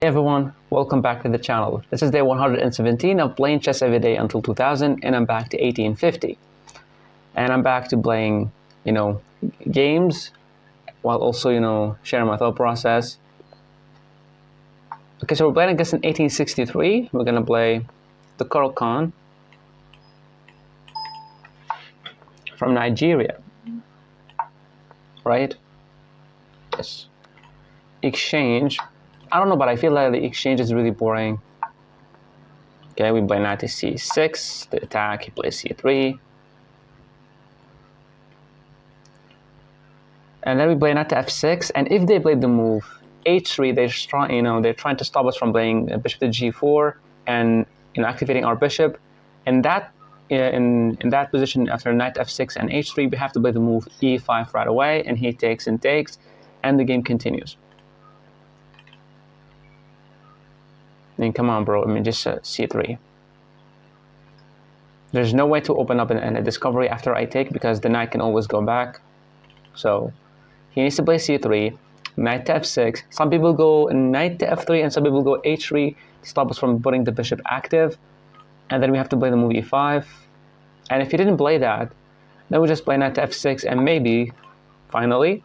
Hey everyone, welcome back to the channel. This is day 117 of playing chess every day until 2000, and I'm back to 1850. And I'm back to playing, games while also, sharing my thought process. Okay, so we're playing against in 1863. We're gonna play the Coral Khan from Nigeria, right? Yes. Exchange. I don't know, but I feel like the exchange is really boring. Okay, we play knight to c6, the attack, he plays c3. And then we play knight to f6, and if they play the move h3, they're trying to stop us from playing bishop to g4 and activating our bishop. And that in that position, after knight f6 and h3, we have to play the move e5 right away, and he takes and takes, and the game continues. I mean, come on, bro. I mean, just c3. There's no way to open up a discovery after I take, because the knight can always go back. So he needs to play c3, knight to f6. Some people go knight to f3, and some people go h3 to stop us from putting the bishop active. And then we have to play the move e5. And if he didn't play that, then we just play knight to f6, and maybe, finally,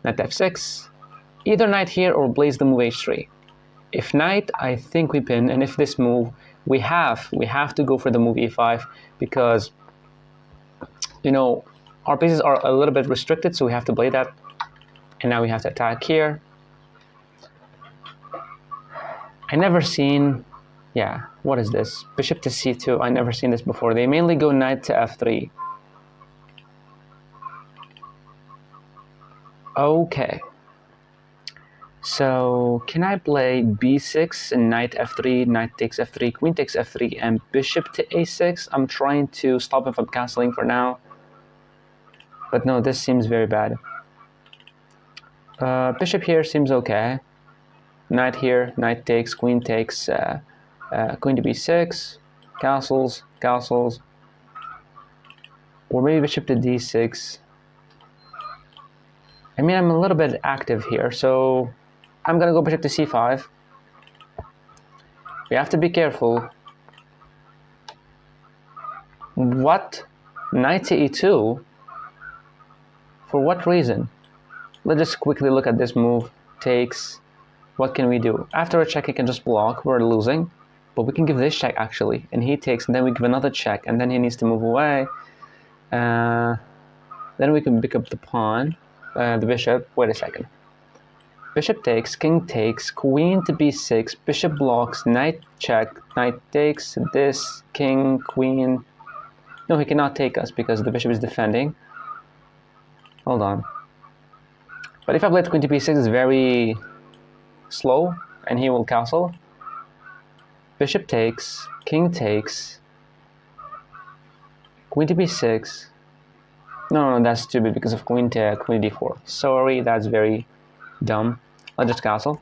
knight to f6. Either knight here or plays the move h3. If knight, I think we pin, and if this move, we have to go for the move e5, because our pieces are a little bit restricted, so we have to play that. And now we have to attack here. I never seen, what is this? Bishop to c2, I never seen this before. They mainly go knight to f3. Okay. So can I play b6 and knight f3, knight takes f3, queen takes f3, and bishop to a6? I'm trying to stop him from castling for now. But no, this seems very bad. Bishop here seems okay. Knight here, knight takes, queen takes, queen to b6, castles, or maybe bishop to d6. I mean, I'm a little bit active here, so I'm gonna go bishop to c5. We have to be careful. What? Knight to e2? For what reason? Let's just quickly look at this move. Takes. What can we do? After a check, he can just block. We're losing. But we can give this check, actually. And he takes, and then we give another check. And then he needs to move away. Then we can pick up the pawn. The bishop. Wait a second. Bishop takes, king takes, queen to b6, bishop blocks, knight check, knight takes, this, king, queen. No, he cannot take us because the bishop is defending. Hold on. But if I play queen to b6, it's very slow, and he will castle. Bishop takes, king takes, queen to b6. No, that's stupid because of queen to queen d4. Sorry, that's very dumb. Let's just castle.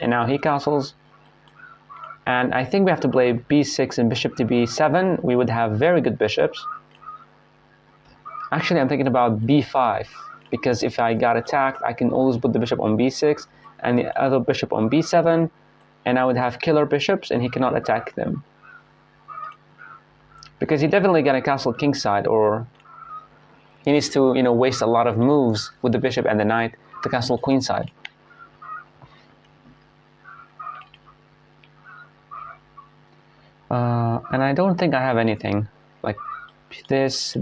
And now he castles. And I think we have to play b6 and bishop to b7. We would have very good bishops. Actually, I'm thinking about b5, because if I got attacked, I can always put the bishop on b6 and the other bishop on b7, and I would have killer bishops, and he cannot attack them. Because he definitely gonna castle kingside, or he needs to, waste a lot of moves with the bishop and the knight to castle queenside. And I don't think I have anything like this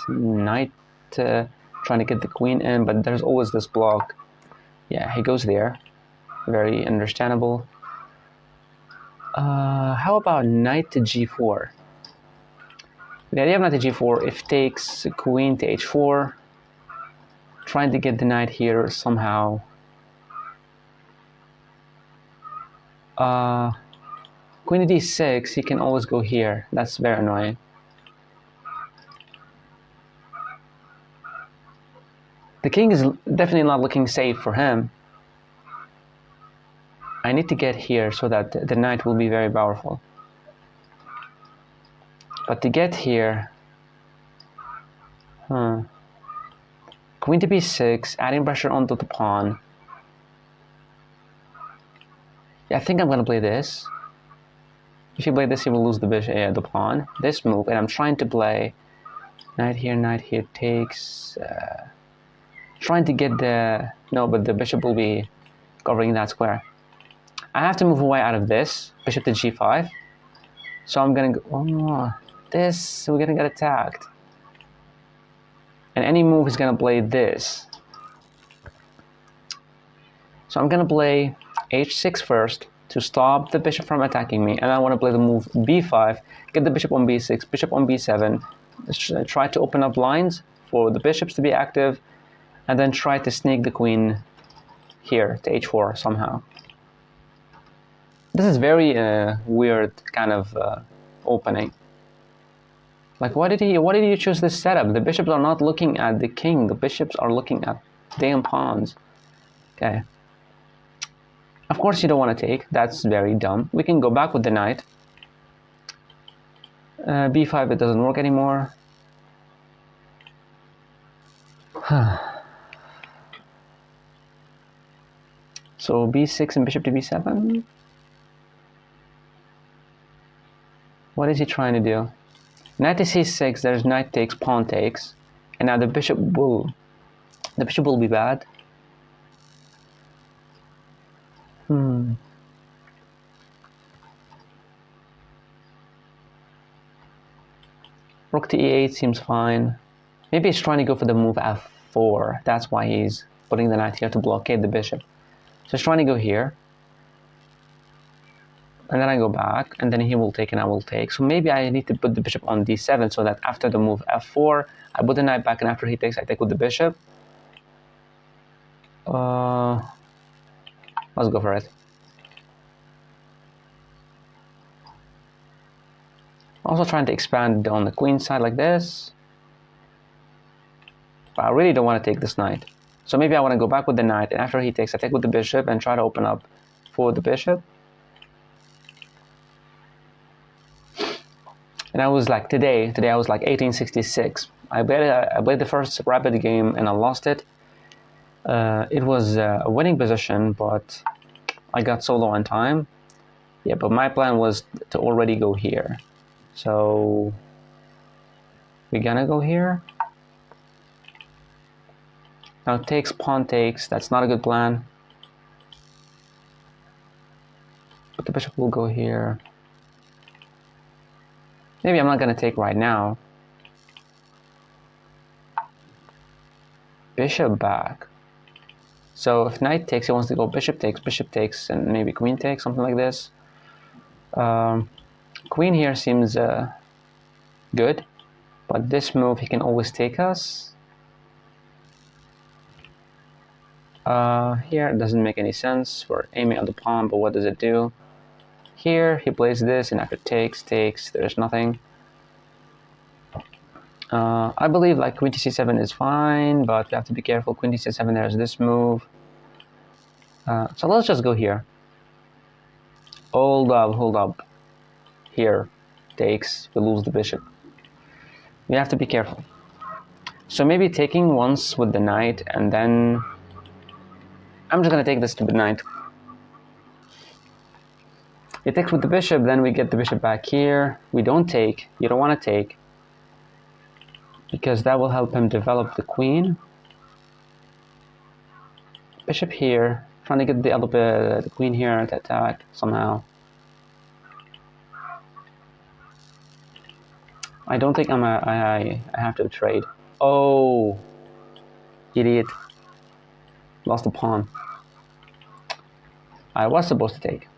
knight trying to get the queen in, but there's always this block. Yeah, he goes there. Very understandable. How about knight to g4? The idea of knight to g4, if takes, queen to h4, trying to get the knight here somehow. Queen to d6, he can always go here. That's very annoying. The king is definitely not looking safe for him. I need to get here so that the knight will be very powerful. But to get here, queen to b6, adding pressure onto the pawn. Yeah, I think I'm gonna play this. If you play this, you will lose the bishop, the pawn. This move, and I'm trying to play knight here takes. Trying to get the no, but the bishop will be covering that square. I have to move away out of this bishop to g5. So I'm gonna go. Oh, this we're gonna get attacked, and any move is gonna play this. So I'm gonna play h6 first to stop the bishop from attacking me, and I want to play the move b5, get the bishop on b6, bishop on b7, try to open up lines for the bishops to be active, and then try to sneak the queen here to h4 somehow. This is very weird kind of opening. Like, why did you choose this setup? The bishops are not looking at the king. The bishops are looking at damn pawns. Okay. Of course you don't want to take. That's very dumb. We can go back with the knight. b5, it doesn't work anymore. So b6 and bishop to b7. What is he trying to do? Knight to c6, there's knight takes, pawn takes, and now the bishop will be bad. Rook to e8 seems fine. Maybe he's trying to go for the move f4. That's why he's putting the knight here to blockade the bishop. So he's trying to go here. And then I go back, and then he will take and I will take. So maybe I need to put the bishop on d7 so that after the move f4, I put the knight back, and after he takes, I take with the bishop. Let's go for it. Also trying to expand on the queen side like this. But I really don't want to take this knight. So maybe I want to go back with the knight, and after he takes, I take with the bishop and try to open up for the bishop. And I was like, today I was like 1866. I played the first rapid game and I lost it. It was a winning position, but I got so low on time. Yeah, but my plan was to already go here. So we're gonna go here. Now takes, pawn takes. That's not a good plan. But the bishop will go here. Maybe I'm not gonna take right now. Bishop back. So if knight takes, he wants to go bishop takes, and maybe queen takes, something like this. Queen here seems good, but this move he can always take us. Here it doesn't make any sense. We're aiming at the pawn, but what does it do? Here he plays this, and after takes, there's nothing. I believe like queen to c7 is fine, but we have to be careful. Queen to c7, there's this move. So let's just go here. Hold up. Here, takes, we lose the bishop. We have to be careful. So maybe taking once with the knight, and then I'm just gonna take this to the knight. He takes with the bishop, then we get the bishop back here. We don't take. You don't want to take, because that will help him develop the queen. Bishop here, trying to get the queen here to attack somehow. I don't think I have to trade. Oh, idiot. Lost the pawn. I was supposed to take.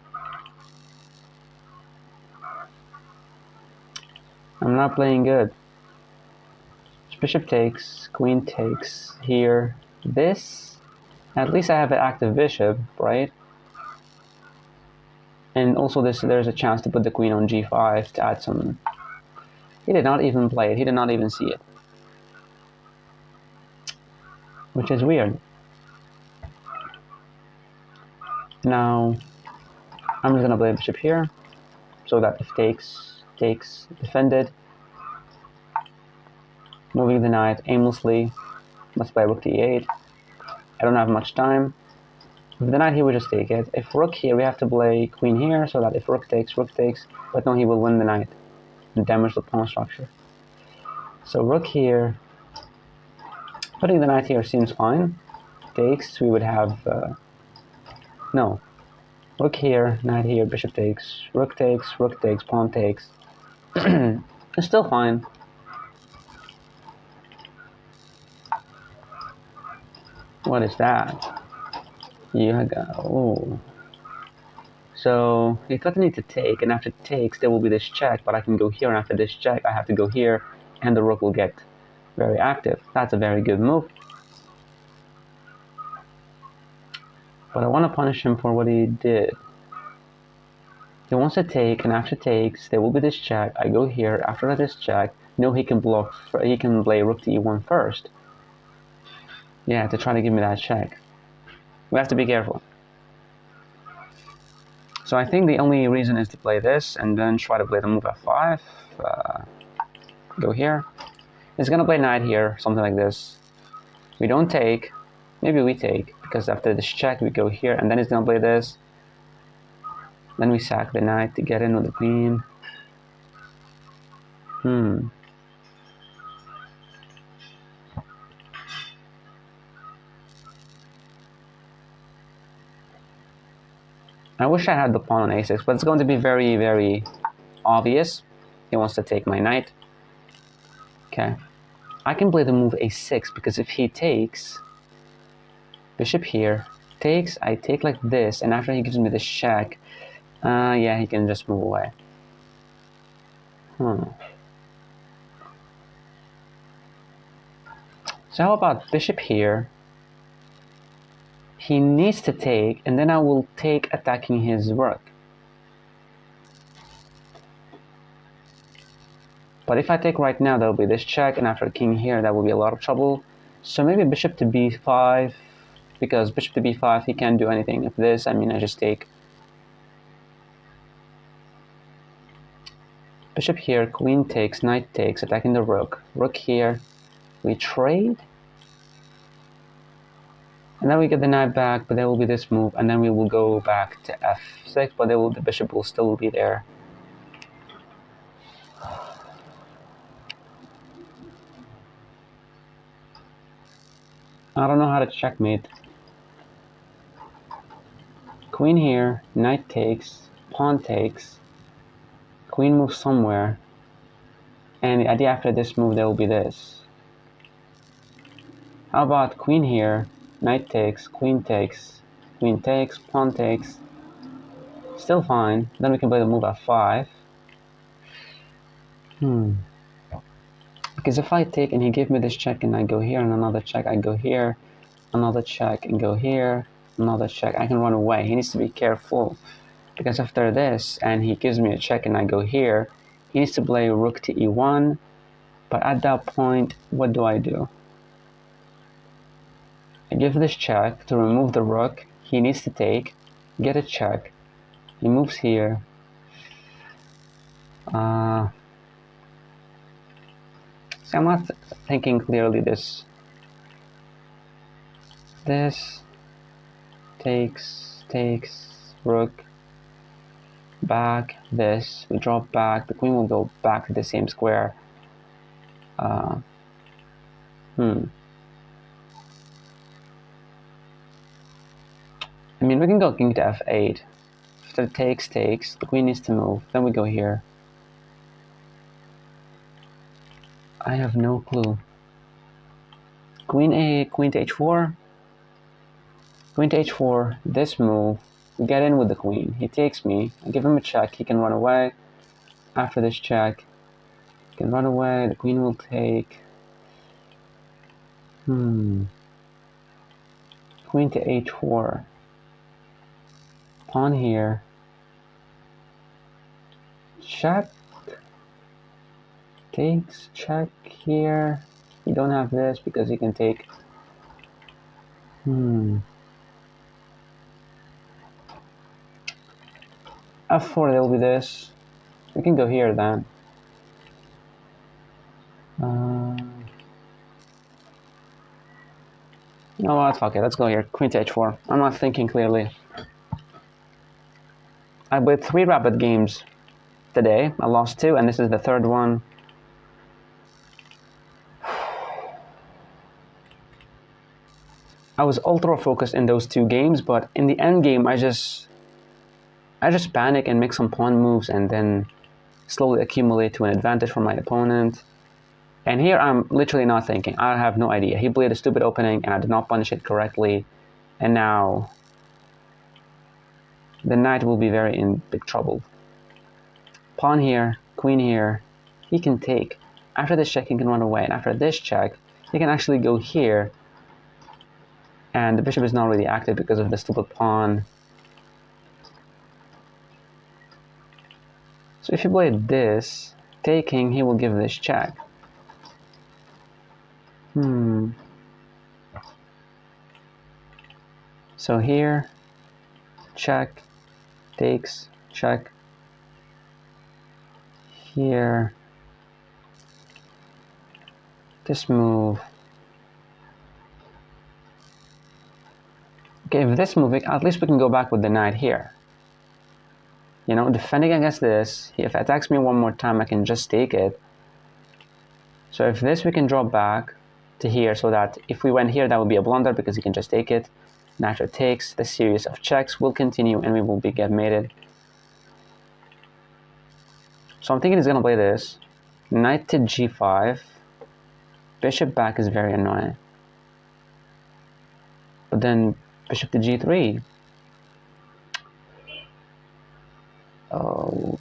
I'm not playing good. Bishop takes, queen takes here. This, at least I have an active bishop, right? And also there's a chance to put the queen on g5 to add some. He did not even play it. He did not even see it, which is weird. Now I'm just gonna play bishop here, so that if takes, defended. Moving the knight aimlessly. Let's play rook to e8. I don't have much time. With the knight here, we just take it. If rook here, we have to play queen here, so that if rook takes, but no, he will win the knight and damage the pawn structure. So rook here, putting the knight here seems fine. Takes, we would have, no. Rook here, knight here, bishop takes, rook takes, pawn takes. It's still fine. What is that? You go. Ooh. So he doesn't need to take, and after it takes, there will be this check, but I can go here, and after this check, I have to go here, and the rook will get very active. That's a very good move. But I want to punish him for what he did. He wants to take, and after takes, there will be this check. I go here, after this check, no, he can block, he can play rook to e1 first. Yeah, to try to give me that check. We have to be careful. So I think the only reason is to play this, and then try to play the move f5. Go here. He's gonna play knight here, something like this. We don't take. Maybe we take, because after this check, we go here, and then he's gonna play this. Then we sack the knight to get in with the queen. I wish I had the pawn on a6, but it's going to be very, very obvious. He wants to take my knight. Okay. I can play the move a6, because if he takes, bishop here, takes, I take like this, and after he gives me this check, yeah, he can just move away. So how about bishop here? He needs to take, and then I will take attacking his rook. But if I take right now, there will be this check, and after king here, that will be a lot of trouble. So maybe bishop to b5, because bishop to b5, he can't do anything. If this, I mean, I just take. Bishop here, queen takes, knight takes, attacking the rook. Rook here, we trade. And then we get the knight back, but there will be this move, and then we will go back to f6, but the bishop will still be there. I don't know how to checkmate. Queen here, knight takes, pawn takes, queen moves somewhere, and the idea after this move there will be this. How about queen here, knight takes, queen takes, pawn takes, still fine. Then we can play the move f5. Because if I take and he gives me this check and I go here and another check, I go here, another check and go here, another check, I can run away. He needs to be careful, because after this and he gives me a check and I go here, he needs to play rook to e1, but at that point, what do? I give this check to remove the rook. He needs to take, get a check, he moves here. See, I'm not thinking clearly. This takes, rook, back, this, we drop back, the queen will go back to the same square. I mean, we can go king to f8. After takes, the queen needs to move, then we go here. I have no clue. Queen to h4. Queen to h4, this move, we get in with the queen. He takes me, I give him a check, he can run away. After this check, he can run away, the queen will take. Queen to h4. Pawn here. Check. Takes, check here. You don't have this because you can take. f4, there will be this. We can go here then. Oh, well, fuck it. Let's go here. Queen to h4. I'm not thinking clearly. I played 3 rapid games today. I lost 2, and this is the 3rd one. I was ultra focused in those 2 games, but in the end game, I just panic and make some pawn moves and then slowly accumulate to an advantage for my opponent. And here I'm literally not thinking. I have no idea. He played a stupid opening and I did not punish it correctly. And now the knight will be very in big trouble. Pawn here, queen here. He can take. After this check, he can run away. And after this check, he can actually go here. And the bishop is not really active because of the stupid pawn. So if you play this, taking, he will give this check. So here, check, takes, check. Here, this move. Okay, if this move, at least we can go back with the knight here. You know, defending against this, if it attacks me one more time, I can just take it. So if this, we can drop back to here, so that if we went here, that would be a blunder because he can just take it. And after it takes, the series of checks will continue and we will get mated. So I'm thinking he's going to play this. Knight to g5. Bishop back is very annoying. But then bishop to g3. Oh.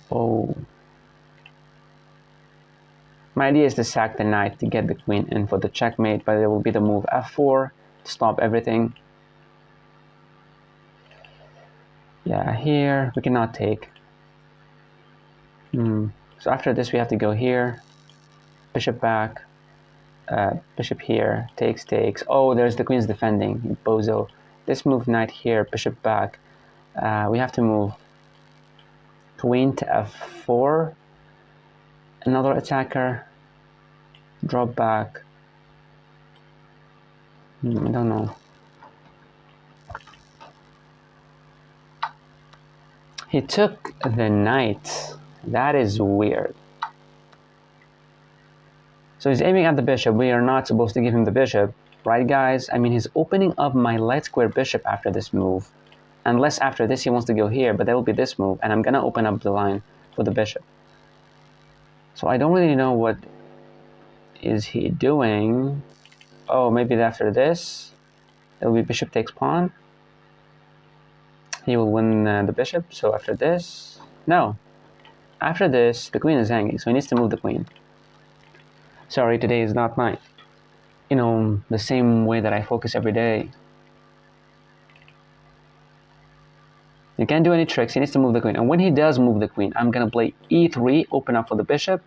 My idea is to sack the knight to get the queen in for the checkmate, but it will be the move f4 to stop everything. Yeah, here we cannot take. So after this we have to go here, bishop back, bishop here, takes. Oh, there's the queen's defending, bozo. This move knight here, bishop back. We have to move queen to f4. Another attacker. Drop back. I don't know. He took the knight. That is weird. So he's aiming at the bishop. We are not supposed to give him the bishop. Right, guys? I mean, he's opening up my light square bishop after this move. Unless after this he wants to go here, but that will be this move. And I'm going to open up the line for the bishop. So I don't really know what is he doing. Oh, maybe after this, it will be bishop takes pawn. He will win the bishop. So after this, no. After this, the queen is hanging, so he needs to move the queen. Sorry, today is not my, the same way that I focus every day. He can't do any tricks, he needs to move the queen. And when he does move the queen, I'm going to play e3, open up for the bishop.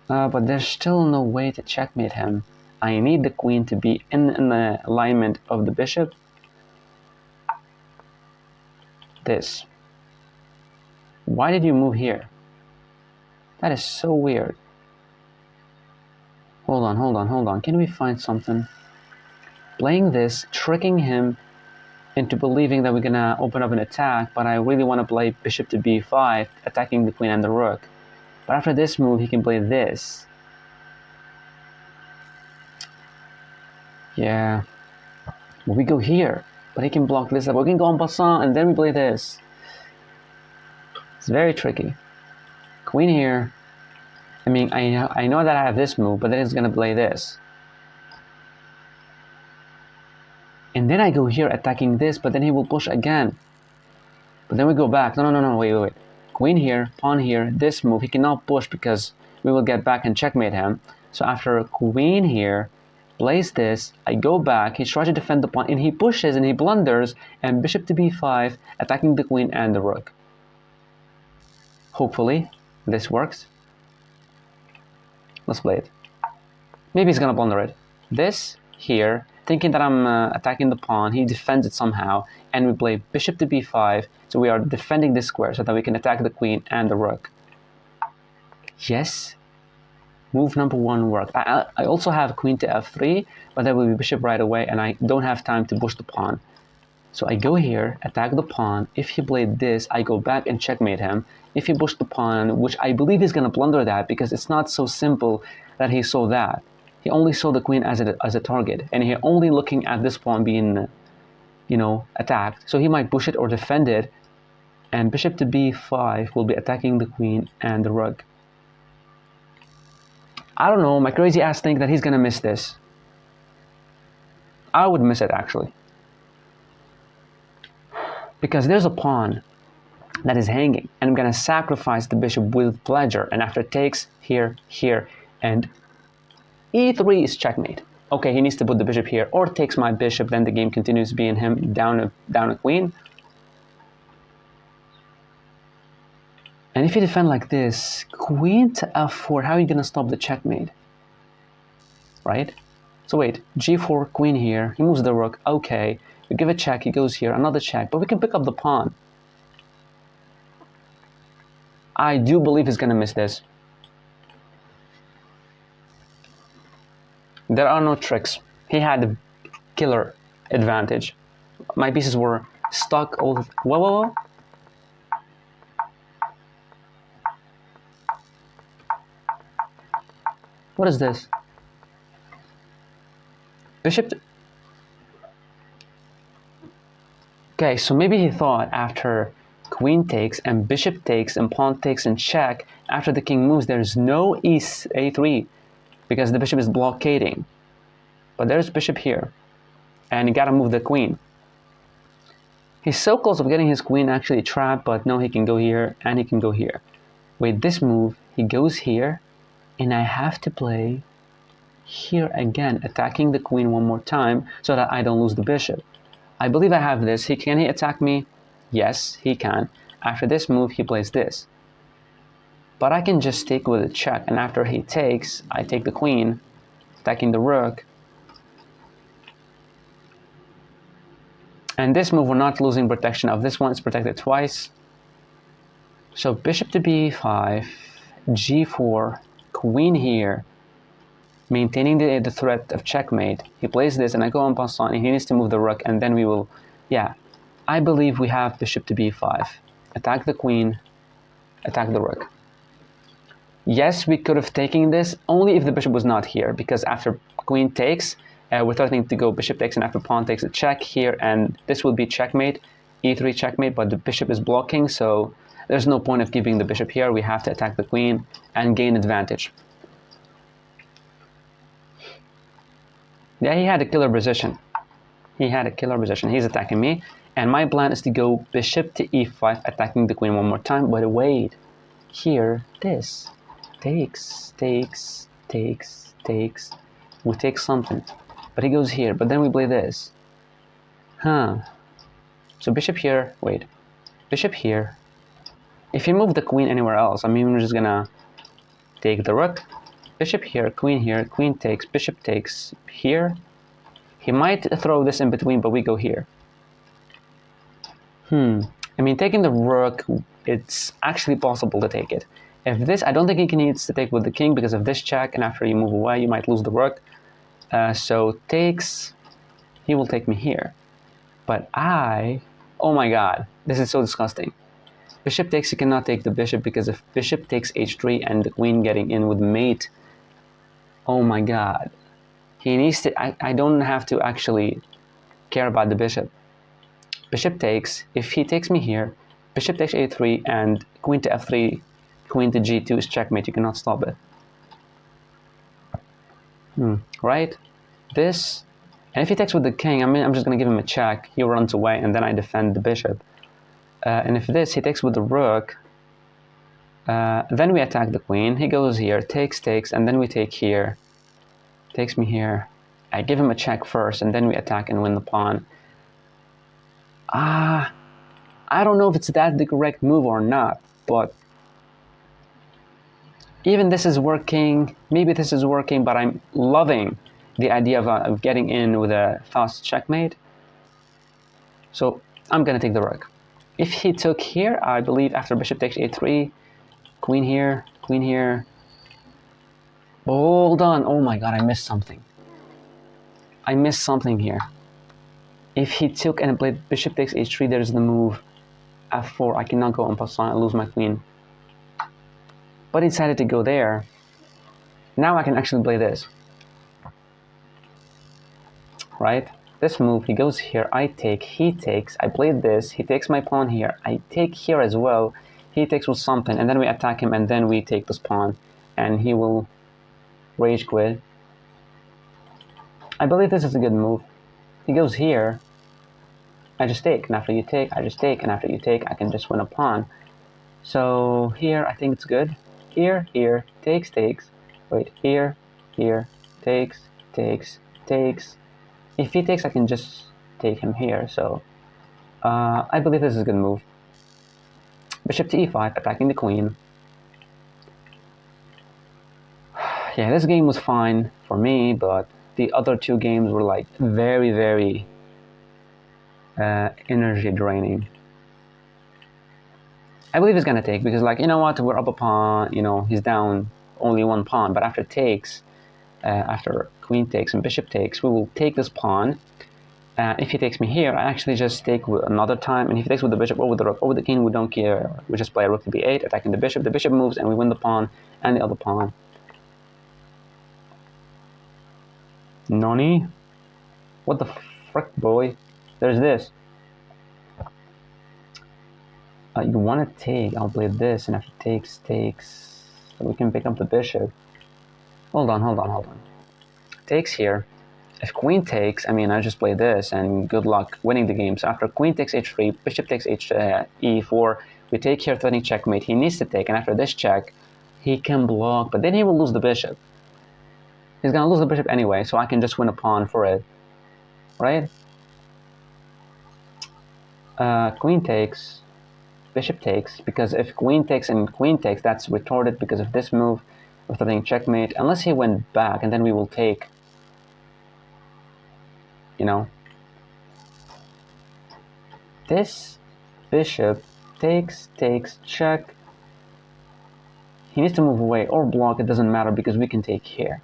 But there's still no way to checkmate him. I need the queen to be in the alignment of the bishop. This. Why did you move here? That is so weird. Hold on. Can we find something? Playing this, tricking him into believing that we're gonna open up an attack, but I really want to play bishop to b5, attacking the queen and the rook. But after this move, he can play this. Yeah. Well, we go here, but he can block this up. We can go en passant, and then we play this. It's very tricky. Queen here. I mean, I know that I have this move, but then he's gonna play this. And then I go here attacking this, but then he will push again. But then we go back. No, wait. Queen here, pawn here, this move, he cannot push because we will get back and checkmate him. So after queen here, plays this, I go back, he tries to defend the pawn, and he pushes and he blunders, and bishop to b5, attacking the queen and the rook. Hopefully, this works. Let's play it. Maybe he's gonna blunder it. This here, thinking that I'm attacking the pawn, he defends it somehow, and we play bishop to b5, so we are defending this square so that we can attack the queen and the rook. Yes. Move number 1 worked. I also have queen to f3, but that will be bishop right away, and I don't have time to push the pawn. So I go here, attack the pawn. If he played this, I go back and checkmate him. If he pushed the pawn, which I believe he's going to blunder that because it's not so simple that he saw that. He only saw the queen as a target, and he only looking at this pawn being, attacked. So he might push it or defend it, and bishop to b5 will be attacking the queen and the rook. I don't know, my crazy ass think that he's going to miss this. I would miss it, actually. Because there's a pawn that is hanging, and I'm going to sacrifice the bishop with pleasure, and after takes, here, and e3 is checkmate. Okay, he needs to put the bishop here, or takes my bishop, then the game continues being him down a queen. And if you defend like this, queen to f4, how are you going to stop the checkmate? Right? So wait, g4, queen here, he moves the rook, okay. We give a check, he goes here, another check, but we can pick up the pawn. I do believe he's going to miss this. There are no tricks. He had a killer advantage. My pieces were stuck all the... Whoa. What is this? Bishop... Okay, so maybe he thought after queen takes and bishop takes and pawn takes and check, after the king moves, there's no a3 because the bishop is blockading. But there's bishop here, and you gotta move the queen. He's so close of getting his queen actually trapped, but no, he can go here and he can go here. Wait, this move, he goes here, and I have to play here again, attacking the queen one more time so that I don't lose the bishop. I believe I have this. Can he attack me? Yes, he can. After this move, he plays this. But I can just take with a check, and after he takes, I take the queen, attacking the rook. And this move, we're not losing protection of this one. It's protected twice. So bishop to b5, g4, queen here, maintaining the threat of checkmate. He plays this, and I go on passant, and he needs to move the rook, and then we will, yeah. I believe we have bishop to b5. Attack the queen, attack the rook. Yes, we could have taken this only if the bishop was not here, because after queen takes, we're threatening to go bishop takes, and after pawn takes a check here, and this will be checkmate, e3 checkmate, but the bishop is blocking, so there's no point of keeping the bishop here. We have to attack the queen and gain advantage. Yeah, he had a killer position. He's attacking me. And my plan is to go bishop to e5, attacking the queen one more time. But wait, here, this. Takes. We take something. But he goes here, but then we play this. So bishop here, wait. Bishop here. If you move the queen anywhere else, I mean, we're just gonna take the rook. Bishop here, queen takes, bishop takes here. He might throw this in between, but we go here. I mean, taking the rook, it's actually possible to take it. If this, I don't think he needs to take with the king because of this check, and after you move away, you might lose the rook. So takes, he will take me here. But oh my god, this is so disgusting. Bishop takes, you cannot take the bishop because if bishop takes h3 and the queen getting in with mate, oh my god. He needs to, I don't have to actually care about the bishop. Bishop takes, if he takes me here, bishop takes a3 and queen to f3, queen to g2 is checkmate, you cannot stop it. Right? This, and if he takes with the king, I mean, I'm just going to give him a check, he runs away, and then I defend the bishop. And if this, he takes with the rook, then we attack the queen, he goes here, takes, and then we take here, takes me here. I give him a check first, and then we attack and win the pawn. I don't know if it's that the correct move or not, but even this is working. Maybe this is working, but I'm loving the idea of getting in with a fast checkmate. So I'm going to take the rook. If he took here, I believe after bishop takes a3, queen here, Hold on. Oh my god, I missed something. I missed something here. If he took and played bishop takes h3, there's the move f4. I cannot go en passant and lose my queen. But he decided to go there. Now I can actually play this. Right? This move, he goes here, I take, he takes, I played this, he takes my pawn here, I take here as well, he takes with something, and then we attack him, and then we take this pawn, and he will rage quit. I believe this is a good move. He goes here, I just take, and after you take, I just take, and after you take, I can just win a pawn. So here, I think it's good. Here, takes, wait, here, takes, takes. If he takes, I can just take him here, so I believe this is a good move. Bishop to e5, attacking the queen. Yeah, this game was fine for me, but the other two games were like very, very energy draining. I believe he's gonna take because, like, you know what, we're up a pawn, you know, he's down only one pawn, but after takes, after queen takes and bishop takes, we will take this pawn. If he takes me here, I actually just take with another time, and if he takes with the bishop or with the rook or with the king, we don't care. We just play a rook to b8, attacking the bishop moves, and we win the pawn and the other pawn. Nani? What the frick, boy? There's this. You want to take, I'll play this, and after takes, so we can pick up the bishop. Hold on. Takes here. If queen takes, I mean, I just play this, and good luck winning the game. So after queen takes h3, bishop takes e4, we take here, threatening checkmate. He needs to take, and after this check, he can block, but then he will lose the bishop. He's going to lose the bishop anyway, so I can just win a pawn for it, right? Queen takes, bishop takes, because if queen takes and queen takes, that's retorted because of this move, of threatening checkmate, unless he went back, and then we will take, you know. This bishop takes, check. He needs to move away or block, it doesn't matter because we can take here.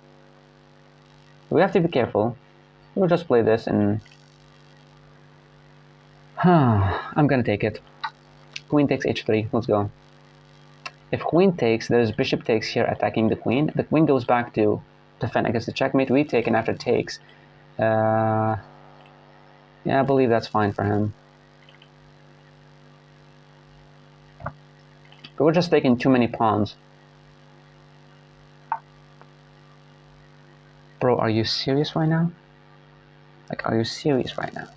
We have to be careful. We'll just play this and... I'm gonna take it. Queen takes h3, let's go. If queen takes, there's bishop takes here attacking the queen. The queen goes back to defend against the checkmate. We take, and after takes... yeah, I believe that's fine for him. But we're just taking too many pawns. Bro, are you serious right now? Like, are you serious right now?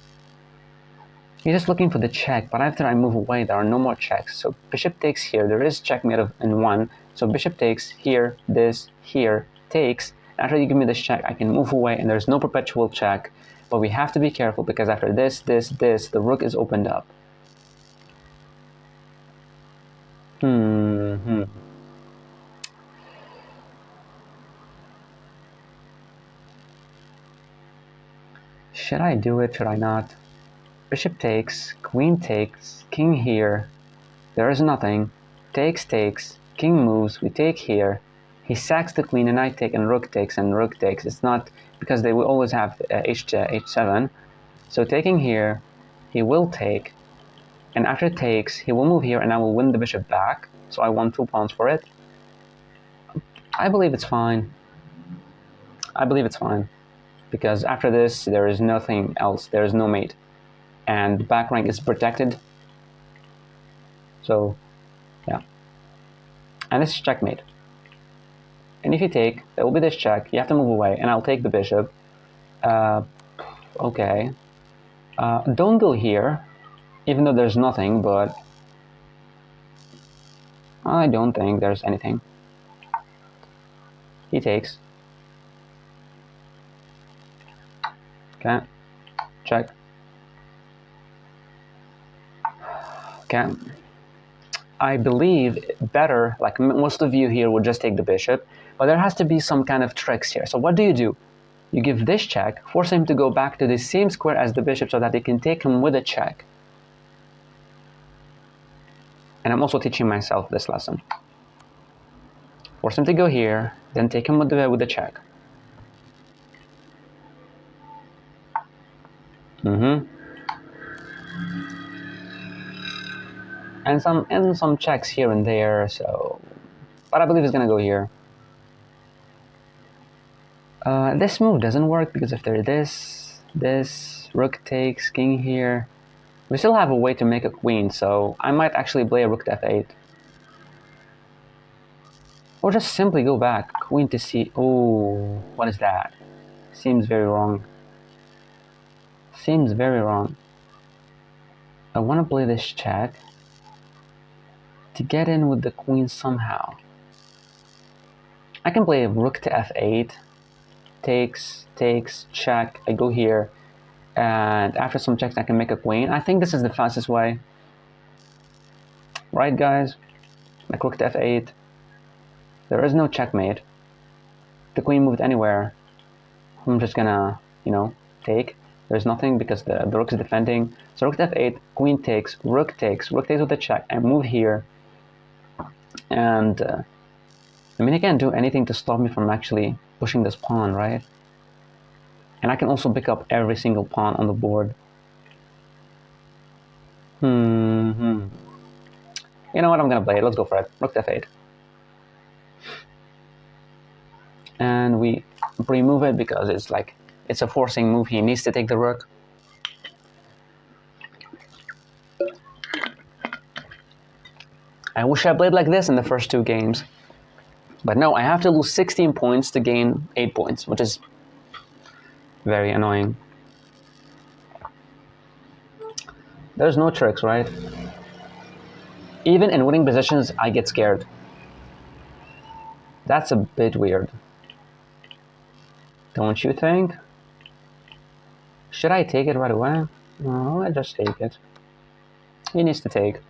You're just looking for the check, but after I move away, there are no more checks. So bishop takes here, there is checkmate in one. So bishop takes here, this, here, takes. After you give me this check, I can move away, and there's no perpetual check. But we have to be careful, because after this, the rook is opened up. Should I do it? Should I not? Bishop takes, queen takes, king here. There is nothing. Takes, king moves, we take here. He sacks the queen, and I take, and rook takes, and rook takes. It's not because they will always have h7. So taking here, he will take, and after takes, he will move here, and I will win the bishop back. So I won 2 pawns for it. I believe it's fine. I believe it's fine. Because after this, there is nothing else. There is no mate. And the back rank is protected. So, yeah. And this is checkmate. And if you take, there will be this check. You have to move away, and I'll take the bishop. Okay. Don't go here, even though there's nothing, but I don't think there's anything. He takes. Okay. Check. Okay. I believe better, like most of you here would just take the bishop, but there has to be some kind of tricks here. So what do? You give this check, force him to go back to the same square as the bishop so that they can take him with a check. And I'm also teaching myself this lesson. Force him to go here, then take him with the check. And some checks here and there, so... But I believe he's gonna go here. This move doesn't work because if there's this, rook takes, king here. We still have a way to make a queen, so I might actually play a rook to f8. Or just simply go back, queen to c... Oh, what is that? Seems very wrong. Seems very wrong. I want to play this check to get in with the queen somehow. I can play rook to f8, takes, check, I go here, and after some checks I can make a queen. I think this is the fastest way. Right, guys? Like rook to f8. There is no checkmate. The queen moved anywhere. I'm just gonna, take. There's nothing because the rook is defending. So rook to f8, queen takes rook takes with the check. I move here. And, I mean, he can't do anything to stop me from actually pushing this pawn, right? And I can also pick up every single pawn on the board. You know what, I'm gonna play it. Let's go for it. Rook to f8. And we remove it because it's a forcing move. He needs to take the rook. I wish I played like this in the first 2 games. But no, I have to lose 16 points to gain 8 points, which is very annoying. There's no tricks, right? Even in winning positions, I get scared. That's a bit weird. Don't you think? Should I take it right away? No, I just take it. He needs to take.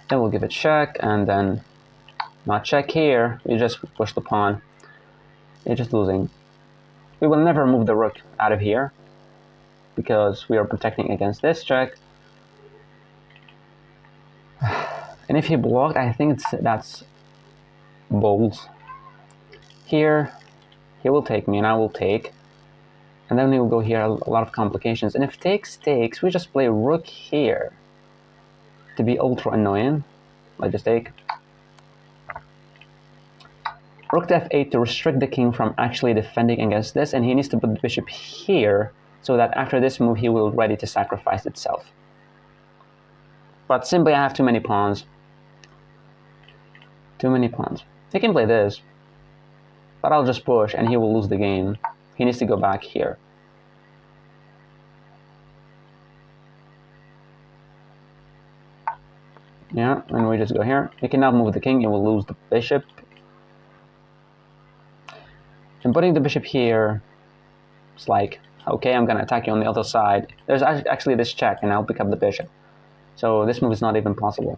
Then we'll give it check, and then not check here. We just push the pawn. You're just losing. We will never move the rook out of here because we are protecting against this check. And if he blocked, I think that's bold. Here, he will take me and I will take. And then we will go here, a lot of complications. And if takes, we just play rook here to be ultra annoying. I just take. Rook to f8 to restrict the king from actually defending against this, and he needs to put the bishop here so that after this move he will be ready to sacrifice itself. But simply I have too many pawns. Too many pawns. He can play this, but I'll just push and he will lose the game. He needs to go back here. Yeah, and we just go here. He cannot move the king, he will lose the bishop. And putting the bishop here, it's like, okay, I'm gonna attack you on the other side. There's actually this check, and I'll pick up the bishop. So this move is not even possible.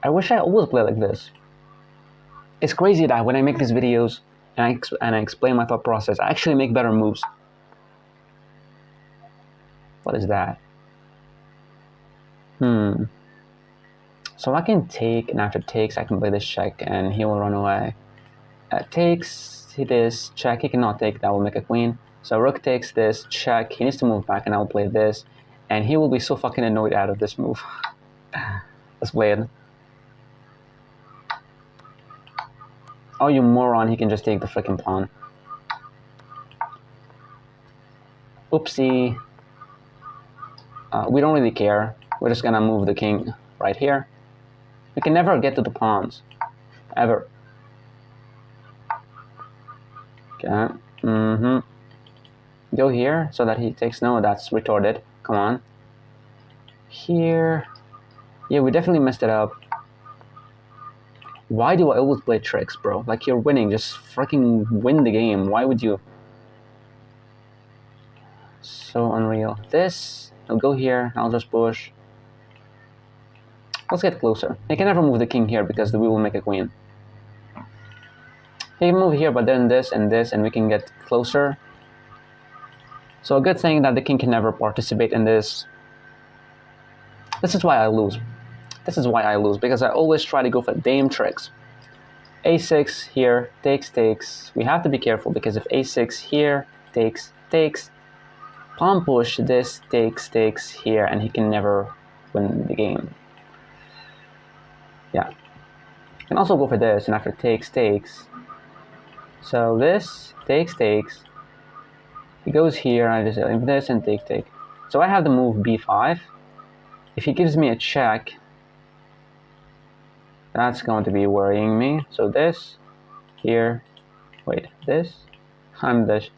I wish I always play like this. It's crazy that when I make these videos and I explain my thought process, I actually make better moves. What is that? So I can take, and after takes, I can play this check, and he will run away. Takes, this check, he cannot take, that will make a queen. So rook takes this, check, he needs to move back, and I'll play this. And he will be so fucking annoyed out of this move. Let's play it. Oh, you moron, he can just take the freaking pawn. Oopsie. We don't really care. We're just gonna move the king right here. We can never get to the pawns. Ever. Okay. Go here so that he takes... No, that's retorted. Come on. Here. Yeah, we definitely messed it up. Why do I always play tricks, bro? Like, you're winning. Just freaking win the game. Why would you? So unreal. This, I'll go here. I'll just push. Let's get closer. He can never move the king here because we will make a queen. He can move here, but then this, and we can get closer. So a good thing that the king can never participate in this. This is why I lose. This is why I lose, because I always try to go for dame tricks. A6 here, takes. We have to be careful, because if A6 here, takes, pawn push, this takes here, and he can never win the game. Yeah. You can also go for this, and after takes. So this takes. He goes here, and I just leave this and take. So I have the move b5. If he gives me a check, that's going to be worrying me. So this, here, wait, this, I'm this,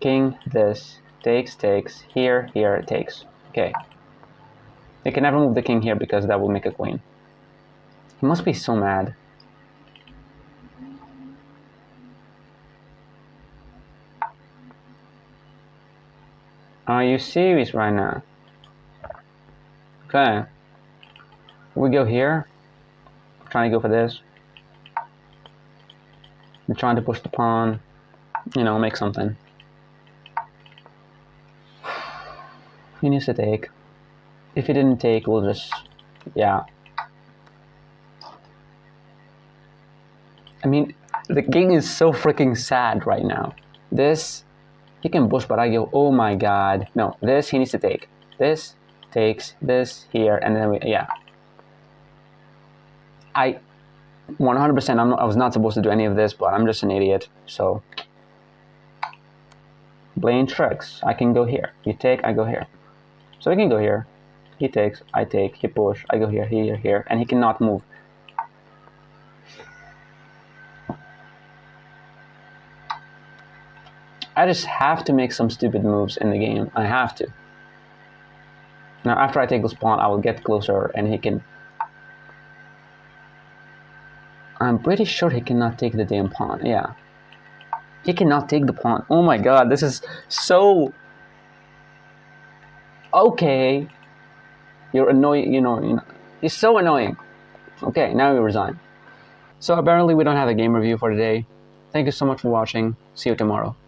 king, this, takes, here, it takes. Okay. You can never move the king here because that will make a queen. He must be so mad. Are you serious right now? Okay. We go here. I'm trying to go for this. I'm trying to push the pawn. You know, make something. He needs to take. If he didn't take, we'll just... yeah. I mean, the king is so freaking sad right now. This, he can push, but I go, oh my god. No, this he needs to take. This takes, this here, and then we, yeah. I 100%, I was not supposed to do any of this, but I'm just an idiot, so. Playing tricks. I can go here. You take, I go here. So we can go here. He takes, I take, he push, I go here, here, and he cannot move. I just have to make some stupid moves in the game. I have to. Now, after I take this pawn, I will get closer, and he can... I'm pretty sure he cannot take the damn pawn. Yeah. He cannot take the pawn. Oh my god, this is so... Okay. You're annoying, you know. He's so annoying. Okay, now we resign. So apparently we don't have a game review for today. Thank you so much for watching. See you tomorrow.